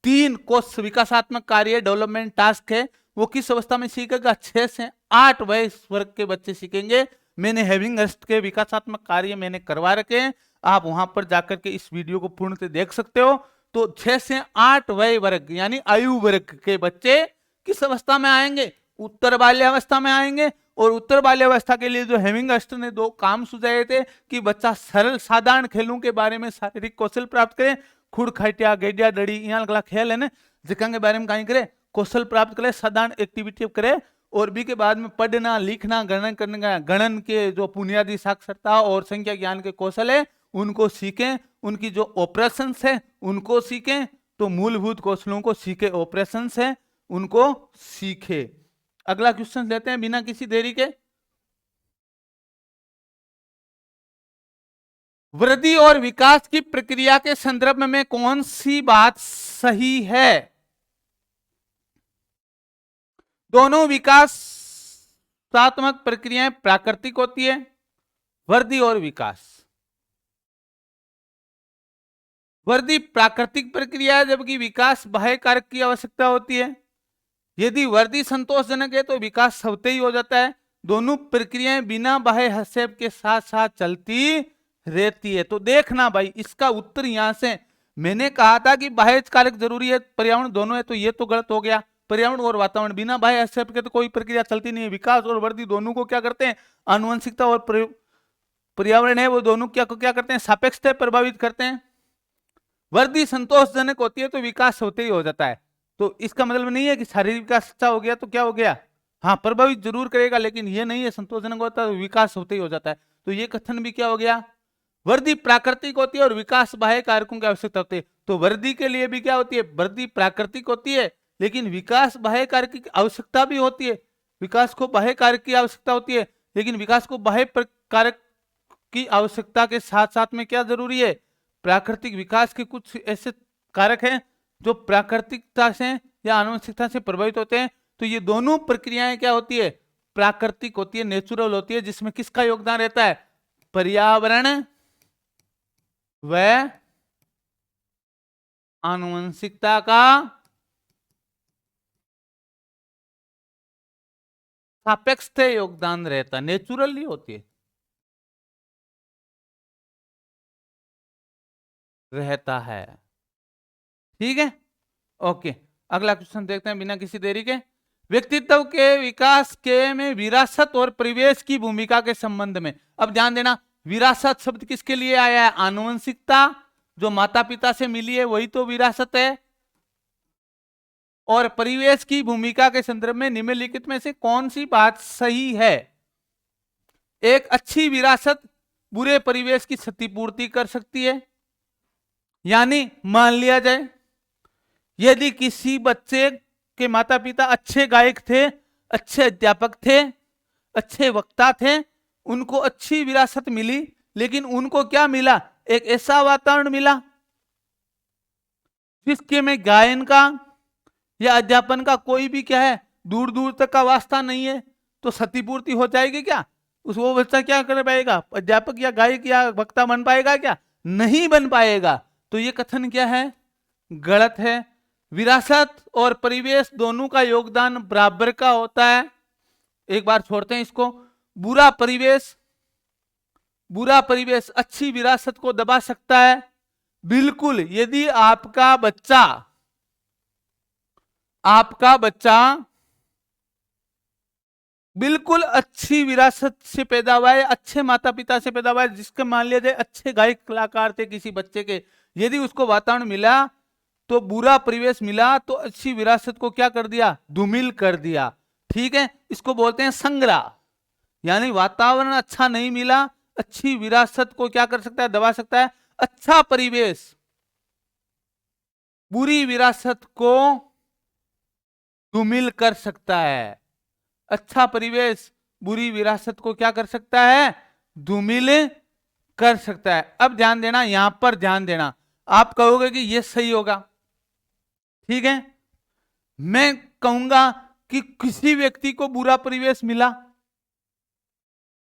3 कोश विकासात्मक कार्य डेवलपमेंट टास्क है, वो किस अवस्था में सीखेगा? 6 से 8 वयस वर्ग के बच्चे सीखेंगे। मैंने हैविंग हर्स्ट के विकासात्मक कार्य मैंने करवा रखे हैं, आप वहां पर जाकर के इस वीडियो को पूर्णतः देख सकते हो। तो 6 से 8 वय वर्ग यानी आयु वर्ग के बच्चे किस अवस्था में आएंगे? उत्तर बाल्यावस्था में आएंगे। और उत्तर बाल्यावस्था के लिए जो हैविंग हर्स्ट ने 2 काम सुझाए थे कि बच्चा सरल साधारण खेलों के बारे में शारीरिक कौशल प्राप्त करे, खुड़ खाटिया गेडिया डड़ी यहाँ अगला खेल है ना जिका के बारे में कहीं करे कौशल प्राप्त करे, साधारण एक्टिविटी करे, और भी के बाद में पढ़ना लिखना गणन करने का गणन के जो बुनियादी साक्षरता और संख्या ज्ञान के कौशल है उनको सीखें, उनकी जो ऑपरेशंस है उनको सीखें। तो मूलभूत कौशलों को सीखे, ऑपरेशंस है उनको सीखे। अगला क्वेश्चन लेते हैं बिना किसी देरी के। वृद्धि और विकास की प्रक्रिया के संदर्भ में कौन सी बात सही है? दोनों विकासात्मक प्रक्रियाएं प्राकृतिक होती है, वृद्धि और विकास। वृद्धि प्राकृतिक प्रक्रिया है जबकि विकास बाह्य कारक की आवश्यकता होती है। यदि वृद्धि संतोषजनक है तो विकास स्वतः ही हो जाता है। दोनों प्रक्रियाएं बिना बाह्य हस्तक्षेप के साथ साथ चलती रहती है। तो देखना भाई इसका उत्तर यहां से, मैंने कहा था कि बाह्य कारक जरूरी है, पर्यावरण दोनों है, तो ये तो गलत हो गया। पर्यावरण और वातावरण बिना बाह्य हस्तक्षेप के तो कोई प्रक्रिया चलती नहीं है। विकास और वृद्धि दोनों को क्या करते हैं? आनुवंशिकता और पर्यावरण है वो दोनों क्या करते हैं? सापेक्षता प्रभावित करते हैं। वृद्धि संतोषजनक होती है तो विकास होते ही हो जाता है। तो इसका मतलब नहीं है कि शारीरिक विकास अच्छा हो गया तो क्या हो गया, हाँ प्रभावित जरूर करेगा, लेकिन ये नहीं है संतोषजनक होता है तो विकास होते ही हो जाता है। तो ये कथन भी क्या हो गया? वृद्धि प्राकृतिक होती है और विकास बाह्य कारकों की आवश्यकता होती है। तो वृद्धि के लिए भी क्या होती है? वृद्धि प्राकृतिक होती है, लेकिन विकास बाह्य कारक की आवश्यकता भी होती है। विकास को बाह्य कारक की आवश्यकता होती है, लेकिन विकास को बाह्य कारक की आवश्यकता के साथ साथ में क्या जरूरी है? प्राकृतिक विकास के कुछ ऐसे कारक हैं जो प्राकृतिकता से या आनुवंशिकता से प्रभावित होते हैं। तो ये दोनों प्रक्रियाएं क्या होती है? प्राकृतिक होती है, नेचुरल होती है, जिसमें किसका योगदान रहता है? पर्यावरण व आनुवंशिकता का सापेक्ष योगदान रहता है, नेचुरली होती है, रहता है। ठीक है, ओके। अगला क्वेश्चन देखते हैं बिना किसी देरी के। व्यक्तित्व के विकास के में विरासत और परिवेश की भूमिका के संबंध में, अब ध्यान देना, विरासत शब्द किसके लिए आया है? आनुवंशिकता, जो माता पिता से मिली है वही तो विरासत है। और परिवेश की भूमिका के संदर्भ में निम्नलिखित में से कौन सी बात सही है? एक अच्छी विरासत बुरे परिवेश की क्षतिपूर्ति कर सकती है। यानी मान लिया जाए यदि किसी बच्चे के माता पिता अच्छे गायक थे, अच्छे अध्यापक थे, अच्छे वक्ता थे, उनको अच्छी विरासत मिली, लेकिन उनको क्या मिला? एक ऐसा वातावरण मिला जिसके में गायन का या अध्यापन का कोई भी क्या है दूर दूर तक का वास्ता नहीं है। तो क्षतिपूर्ति हो जाएगी क्या? वो बच्चा क्या कर पाएगा? अध्यापक या गायक या वक्ता बन पाएगा क्या? नहीं बन पाएगा। तो ये कथन क्या है? गलत है। विरासत और परिवेश दोनों का योगदान बराबर का होता है। एक बार छोड़ते हैं इसको। बुरा परिवेश अच्छी विरासत को दबा सकता है, बिल्कुल। यदि आपका बच्चा बिल्कुल अच्छी विरासत से पैदा हुआ है, अच्छे माता पिता से पैदा हुआ है, जिसके मान लिया जाए अच्छे गायक कलाकार थे किसी बच्चे के, यदि उसको वातावरण मिला तो बुरा परिवेश मिला तो अच्छी विरासत को क्या कर दिया? धूमिल कर दिया। ठीक है, इसको बोलते हैं संग्रह। यानी वातावरण अच्छा नहीं मिला, अच्छी विरासत को क्या कर सकता है? दबा सकता है। अच्छा परिवेश बुरी विरासत को धूमिल कर सकता है। अच्छा परिवेश बुरी विरासत को क्या कर सकता है? धूमिल कर सकता है। अब ध्यान देना, यहां पर ध्यान देना। आप कहोगे कि यह सही होगा, ठीक है, मैं कहूंगा कि किसी व्यक्ति को बुरा परिवेश मिला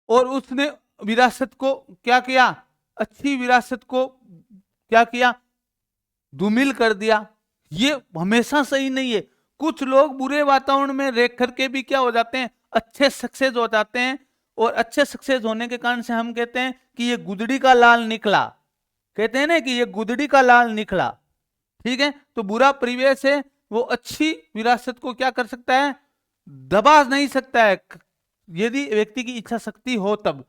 और उसने विरासत को क्या किया, अच्छी विरासत को क्या किया, धूमिल कर दिया, ये हमेशा सही नहीं है। कुछ लोग बुरे वातावरण में रह करके भी क्या हो जाते हैं, अच्छे सक्सेस हो जाते हैं, और अच्छे सक्सेस होने के कारण से हम कहते हैं कि ये गुदड़ी का लाल निकला, कहते हैं ना कि ये गुदड़ी का लाल निकला। ठीक है, तो बुरा परिवेश है वो अच्छी विरासत को क्या कर सकता है, दबा नहीं सकता है, यदि व्यक्ति की इच्छा शक्ति हो तब।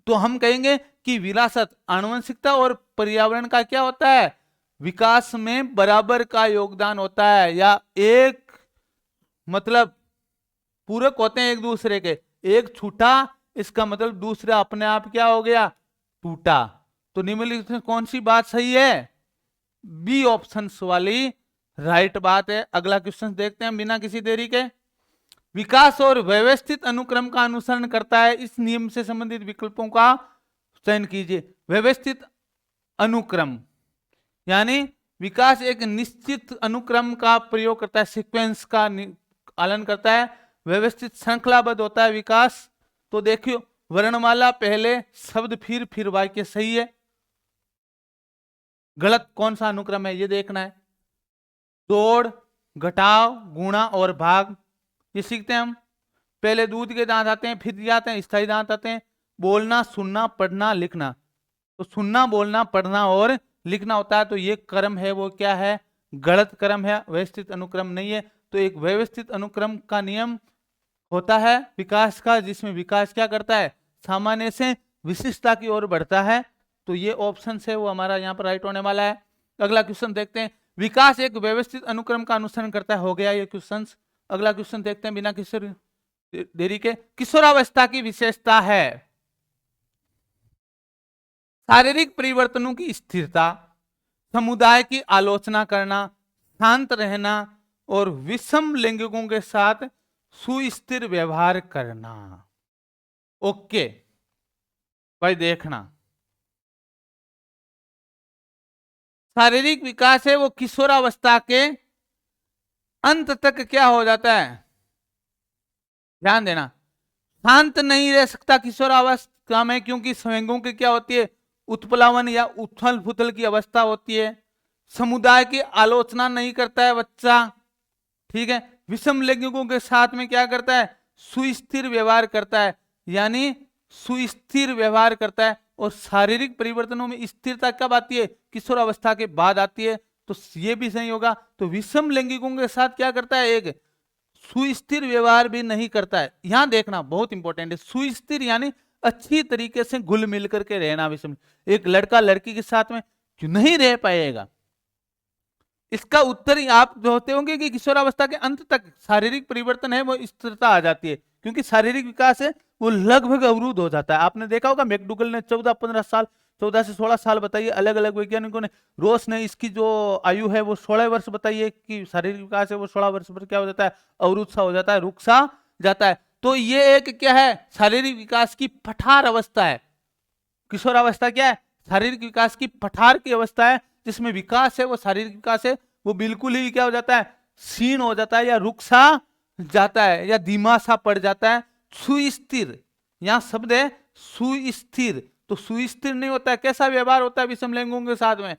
तो हम कहेंगे कि विरासत, आनुवंशिकता और पर्यावरण का क्या होता है, विकास में बराबर का योगदान होता है, या एक मतलब पूरक होते हैं एक दूसरे के। एक छूटा इसका मतलब दूसरा अपने आप क्या हो गया, टूटा। तो निम्नलिखित में कौन सी बात सही है, बी ऑप्शन वाली राइट बात है। अगला क्वेश्चन देखते हैं बिना किसी देरी के। विकास और व्यवस्थित अनुक्रम का अनुसरण करता है, इस नियम से संबंधित विकल्पों का चयन कीजिए। व्यवस्थित अनुक्रम यानी विकास एक निश्चित अनुक्रम का प्रयोग करता है, सीक्वेंस का पालन करता है, व्यवस्थित श्रृंखलाबद्ध होता है विकास। तो देखियो वर्णमाला पहले, शब्द फिर वाक्य सही है, गलत कौन सा अनुक्रम है ये देखना है। तोड़, घटाव, गुणा और भाग ये सीखते हैं हम। पहले दूध के दांत आते हैं, फिर आते हैं स्थायी दांत आते हैं। बोलना, सुनना, पढ़ना, लिखना, तो सुनना, बोलना, पढ़ना और लिखना होता है, तो ये क्रम है वो क्या है, गलत क्रम है, व्यवस्थित अनुक्रम नहीं है। तो एक व्यवस्थित अनुक्रम का नियम होता है विकास का, जिसमें विकास क्या करता है, सामान्य से विशिष्टता की ओर बढ़ता है। तो ये ऑप्शन है वो हमारा यहाँ पर राइट होने वाला है। अगला क्वेश्चन देखते हैं, विकास एक व्यवस्थित अनुक्रम का अनुसरण करता है, हो गया ये क्वेश्चन। अगला क्वेश्चन देखते हैं बिना किशोर देरी के। किशोरावस्था की विशेषता है शारीरिक परिवर्तनों की स्थिरता, समुदाय की आलोचना करना, शांत रहना और विषम लैंगिकों के साथ सुस्थिर व्यवहार करना। ओके भाई, देखना शारीरिक विकास है वो किशोरावस्था के अंत तक क्या हो जाता है, ध्यान देना, शांत नहीं रह सकता किशोरावस्था में, क्योंकि संवेगों की क्या होती है, उत्प्लावन या उथल पुथल की अवस्था होती है। समुदाय की आलोचना नहीं करता है बच्चा, ठीक है। विषम लैंगिकों के साथ में क्या करता है, सुस्थिर व्यवहार करता है, यानी सुस्थिर व्यवहार करता है। और शारीरिक परिवर्तनों में स्थिरता कब आती है, किशोरावस्था के बाद आती है, तो ये भी सही होगा। तो विषम लैंगिकों के साथ क्या करता है, एक सुस्थिर व्यवहार भी नहीं करता है। यहां देखना बहुत इंपॉर्टेंट है, सुस्थिर यानी अच्छी तरीके से घुल मिल करके रहना। विषम, एक लड़का लड़की के साथ में क्यों नहीं रह पाएगा, इसका उत्तर ही आप जो होते होंगे कि किशोरावस्था के अंत तक शारीरिक परिवर्तन है वो स्थिरता आ जाती है, क्योंकि शारीरिक विकास है वो लगभग अवरुद्ध हो जाता है। आपने देखा होगा मैकडूगल ने 14-15 साल, 14 से 16 साल बताइए, अलग अलग वैज्ञानिकों ने, रोस ने इसकी जो आयु है वो 16 वर्ष बताई है कि शारीरिक विकास है वो 16 वर्ष पर क्या हो जाता है, अवरुद्ध सा हो जाता है, रुक सा जाता है। तो ये एक क्या है, शारीरिक विकास की पठार अवस्था है। किशोरावस्था क्या है, शारीरिक विकास की पठार की अवस्था है, जिसमें विकास है वो शारीरिक विकास है वो बिल्कुल ही क्या हो जाता है, क्षीण हो जाता है, या रुक सा जाता है, या धीमा सा पड़ जाता है। सुस्थिर, यहां शब्द है सुस्थिर, तो सुस्थिर नहीं होता है। कैसा व्यवहार होता है विषम लैंगिकों के साथ में,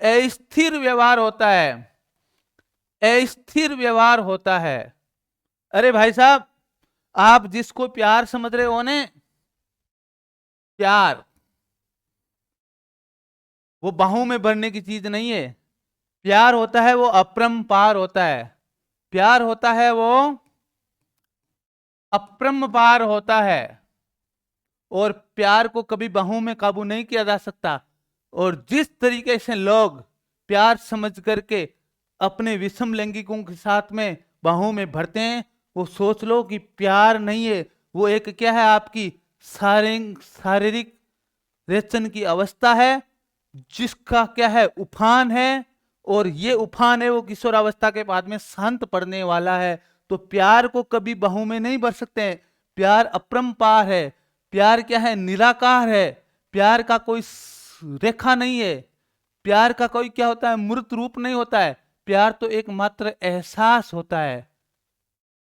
अस्थिर व्यवहार होता है, अस्थिर व्यवहार होता है। अरे भाई साहब, आप जिसको प्यार समझ रहे हो ने, प्यार वो बाहों में भरने की चीज नहीं है। प्यार होता है वो अपरंपार होता है, प्यार होता है वो अपरंपार होता है, और प्यार को कभी बाहों में काबू नहीं किया जा सकता। और जिस तरीके से लोग प्यार समझ करके अपने विषम लैंगिकों के साथ में बाहों में भरते हैं, वो सोच लो कि प्यार नहीं है, वो एक क्या है, आपकी शारीरिक रेचन की अवस्था है, जिसका क्या है, उफान है। और ये उफान है वो किशोरावस्था के बाद में शांत पड़ने वाला है। तो प्यार को कभी बाहों में नहीं भर सकते हैं, प्यार अपरंपार है, प्यार क्या है, निराकार है, प्यार का कोई रेखा नहीं है, प्यार का कोई क्या होता है, मूर्त रूप नहीं होता है। प्यार तो एक मात्र एहसास होता है,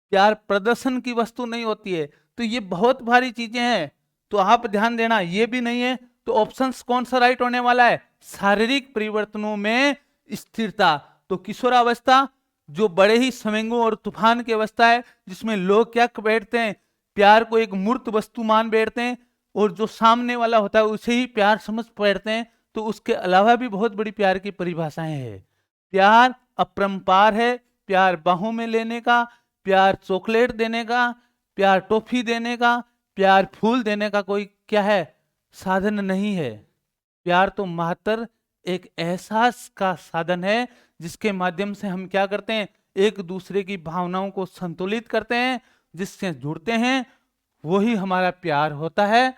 प्यार प्रदर्शन की वस्तु नहीं होती है। तो ये बहुत भारी चीजें हैं, तो आप ध्यान देना, ये भी नहीं है। तो ऑप्शंस कौन सा राइट होने वाला है? शारीरिक परिवर्तनों में स्थिरता। तो किशोरावस्था जो बड़े ही समंगों और तूफान की अवस्था है, जिसमें लोग क्या बैठते हैं, प्यार को एक मूर्त वस्तु मान बैठते हैं, और जो सामने वाला होता है उसे ही प्यार समझ बैठते हैं। तो उसके अलावा भी बहुत बड़ी प्यार की परिभाषाएं हैं। प्यार अपरंपार है। प्यार बाहों में लेने का, प्यार चॉकलेट देने का, प्यार टॉफी देने का, प्यार फूल देने का कोई क्या है, साधन नहीं है। प्यार तो मात्र एक एहसास का साधन है, जिसके माध्यम से हम क्या करते हैं, एक दूसरे की भावनाओं को संतुलित करते हैं, जिससे जुड़ते हैं। वही हमारा प्यार होता है।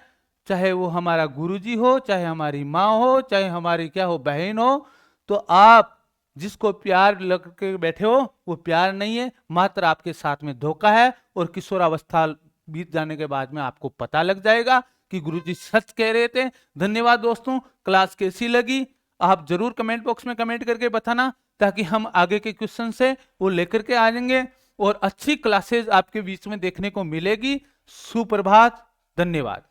चाहे वो हमारा गुरुजी हो, चाहे हमारी माँ हो, चाहे हमारी क्या हो, बहन हो। तो आप जिसको प्यार लग के बैठे हो, वो प्यार नहीं है, मात्र आपके साथ में धोखा है। और किशोरावस्था बीत जाने के बाद में आपको पता लग जाएगा कि गुरुजी सच कह रहे थे। धन्यवाद दोस्तों, क्लास कैसी लगी आप जरूर कमेंट बॉक्स में कमेंट करके बताना, ताकि हम आगे के क्वेश्चन से वो लेकर के आ जाएंगे और अच्छी क्लासेज आपके बीच में देखने को मिलेगी। सुप्रभात, धन्यवाद।